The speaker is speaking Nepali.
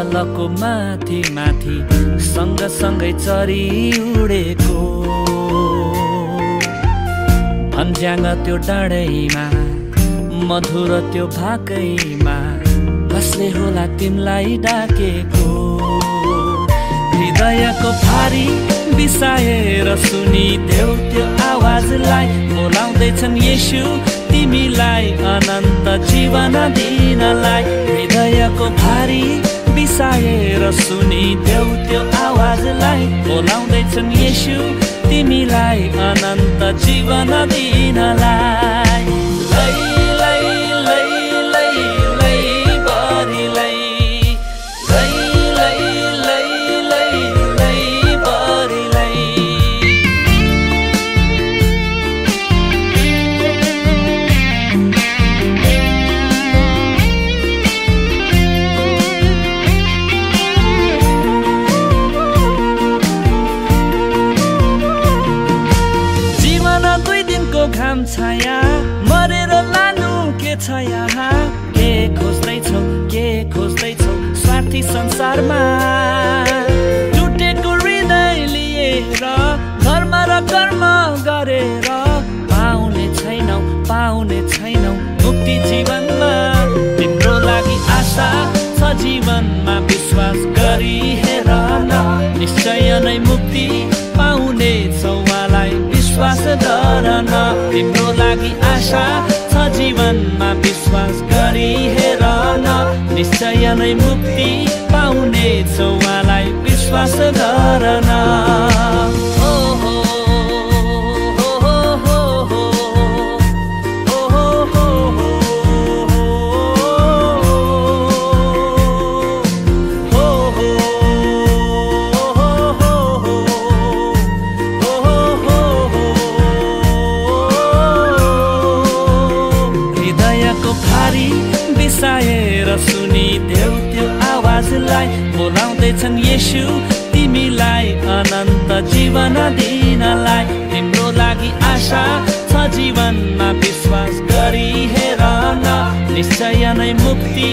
जलको माथि माथि सँगसँगै चरी उडेको भन्ज्याङ त्यो डाँडैमा मधुर त्यो भाकैमा कसले होला तिमलाई डाकेको हृदयको भारी बिसाएर सुनिदेऊ त्यो आवाजलाई बोलाउँदैछन् येशू तिमीलाई अनन्त जीवन दिनलाई हृदयको भारी बिसाएर सुनिदेऊ त्यो आवाजलाई बोलाउँदैछन् येशू तिमीलाई अनन्त जीवन दिनलाई लै लै लै लै लै बरी लै लै लै लै लै लै बरी लै घाम छाया मरेर लानु के छ यहाँ के खोज्दैछौ स्वार्थी संसारमा टुटेको हृदय लिएर धर्म र कर्म गरेर पाउने छैनौ मुक्ति जीवनमा तिम्रो लागि आशा छ जीवनमा विश्वास गरी हेर न निश्चय नै मुक्ति पाउने छौ मलाई विश्वास गर न तिम्रो लागि आशा छ जीवनमा विश्वास गरी हेर न निश्चय नै मुक्ति पाउने छौ मलाई विश्वास गर न बिसाएर सुनिदेऊ त्यो आवाजलाई बोलाउँदैछन् येशू तिमीलाई अनन्त जीवन दिनलाई तिम्रो लागि आशा छ जीवनमा विश्वास गरी हेर न निश्चय नै मुक्ति